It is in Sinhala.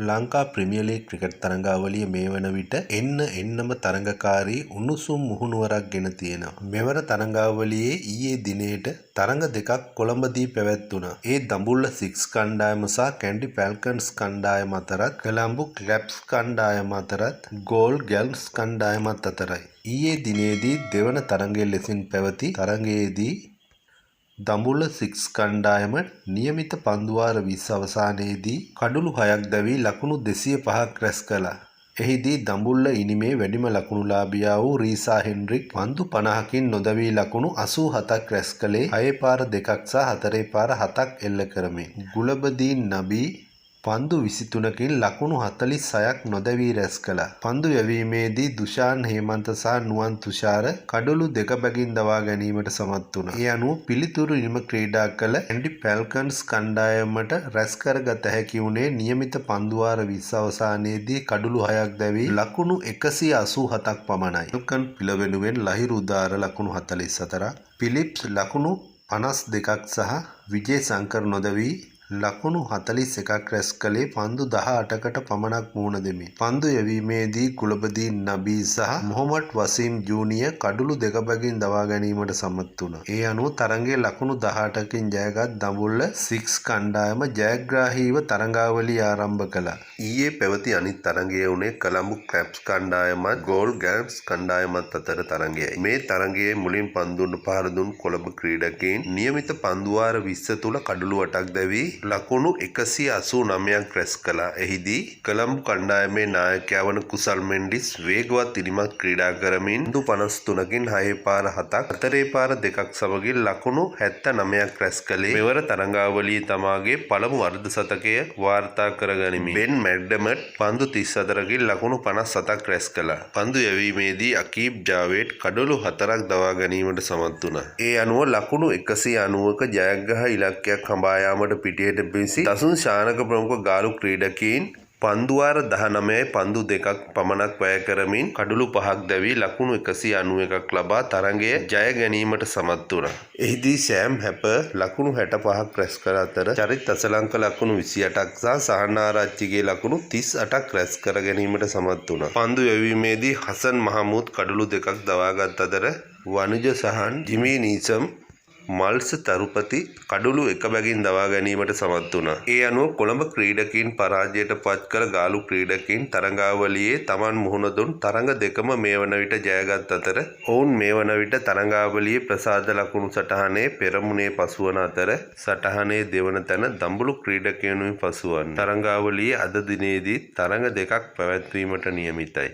ලංකා ප්‍රීමියර් ලීග් ක්‍රිකට් තරඟාවලිය මේ වන විට එන්නම තරඟකාරී උණුසුම් මුහුණුවරක් ගෙන තියෙනවා. මෙවර තරඟාවලියේ ඊයේ දිනේට තරඟ දෙකක් කොළඹදී පැවැත්වුණා. ඒ දඹුල්ල සික්ස් කණ්ඩායම සහ කැන්ටි ෆැල්කන්ස් කණ්ඩායම අතරත්, කොළඹ ක්ලැප්ස් කණ්ඩායම අතරත්, ගෝල් ගර්ල්ස් කණ්ඩායමත් අතරයි. ඊයේ දිනේදී දෙවන තරඟය ලෙසින් පැවති තරඟයේදී දඹුල්ල සික්ස් කණ්ඩායම නියමිත පන්දුවාර 20 අවසානයේදී කඩුළු 6ක් දැවී ලකුණු 205ක් රැස් කළා. එහිදී දඹුල්ල ඉනිමේ වැඩිම ලකුණුලාභියා වූ රීසා හෙන්රික් පන්දු 50කින් නොදැවී ලකුණු 87ක් රැස් කළේ 6 පාර 2ක් සහ 4 පාර 7ක් එල්ල කරමින්. ගුලබදීන් නබී පන්දු 23කින් ලකුණු 46ක් නොදැවී රැස් කළා. පන්දු යැවීමේදී දුෂාන් හේමන්ත සහ නුවන් තුෂාර කඩුළු දෙක බැගින් දවා ගැනීමට සමත් වුණා. ඒ අනුව පිළිතුරු ඉනිම ක්‍රීඩා කළ ඇන්ඩි ෆැල්කන්ස් කණ්ඩායමට රැස් කරගත හැකි වුණේ නියමිත පන්දුවාර 20 අවසානයේදී කඩුළු 6ක් දැවී ලකුණු 187ක් පමණයි. ෆැල්කන් පිළ වෙනුවෙන් ලහිරු උදාර ලකුණු 44ක්, පිලිප්ස් ලකුණු 52ක් සහ විජේ සංකර් නොදැවී ලකුණු 41ක් රැස් කළේ පන්දු 18කට පමණක් මුහුණ දෙමින්. පන්දු යැවීමේදී කුලබදීන් නබී සහ මොහොමඩ් වසීම් ජූනියර් කඩුළු දෙක බැගින් දවා ගැනීමට සමත් වුණා. ඒ අනුව තරඟයේ ලකුණු 18කින් ජයගත් දඹුල්ල සික්ස් කණ්ඩායම ජයග්‍රාහීව තරඟාවලිය ආරම්භ කළා. ඊයේ පැවති අනිත් තරඟය වුණේ කොළඹ ක්ලැප්ස් කණ්ඩායමත් ගෝල් ගර්ල්ස් කණ්ඩායමත් අතර තරඟයයි. මේ තරඟයේ මුලින් පන්දුන්න පහර දුන් කොළඹ ක්‍රීඩකයින් නියමිත පන්දුවාර 20 තුල කඩුළු 8ක් දැවී ලකුණු 189ක් රැස් කළා. එහිදී කොළඹ කණ්ඩායමේ නායකයා වන කුසල් මෙන්ඩිස් වේගවත් ඉනිමක් ක්‍රීඩා කරමින් 53කින් 6 පාර 7ක් 4 පාර 2ක් සමගින් ලකුණු 79ක් රැස් කළේ මෙවර තරඟාවලියේ තමාගේ පළමු අර්ධ શතකය වාර්තා කරගනිමින්. බෙන් මැක්ඩර්මට් පන්දු 34කින් ලකුණු 57ක් රැස් කළා. පන්දු යැවීමේදී අකීබ් ජාවේඩ් කඩුළු 4ක් දවා ගැනීමට සමත් වුණා. ඒ අනුව ලකුණු 190ක ජයග්‍රහ ඉලක්කයක් හඹා යාමට පිටියට දසුන් ශානක ප්‍රමුඛ ගාලු ක්‍රීඩකයින් පන්දුවාර 19යි පන්දු 2ක් පමණක් වැය කරමින් කඩුළු 5ක් දැවී ලකුණු 191ක් ලබා තරඟය ජය ගැනීමට සමත් වුණා. එහිදී සෑම් හැපර් ලකුණු 65ක් රැස් කර අතර චරිත් අසලංක ලකුණු 28ක් සහ සහනාරච්චිගේ ලකුණු 38ක් රැස් කර ගැනීමට සමත් වුණා. පන්දු යැවීමේදී හසන් මහමුද් කඩුළු 2ක් දවාගත් අතර වනුජ සහන්, ජිමී නීසම්, මල්ස තරුපති කඩුළු 1 බැගින් දවා ගැනීමට සමත් වුණා. ඒ අනුව කොළඹ ක්‍රීඩකයින් පරාජයට පත් කළ ගාලු ක්‍රීඩකයින් තරඟාවලියේ Taman මුහුණ දුන් තරඟ දෙකම මේ වන විට ජයගත් අතර ඔවුන් මේ වන විට තරඟාවලියේ ප්‍රසාද ලකුණු සටහනේ පෙරමුණේ පසුවන අතර සටහනේ දෙවන තැන දඹුළු ක්‍රීඩකයනුයි පසුවන්නේ. තරඟාවලියේ අද දිනේදී තරඟ දෙකක් පැවැත්වීමට නියමිතයි.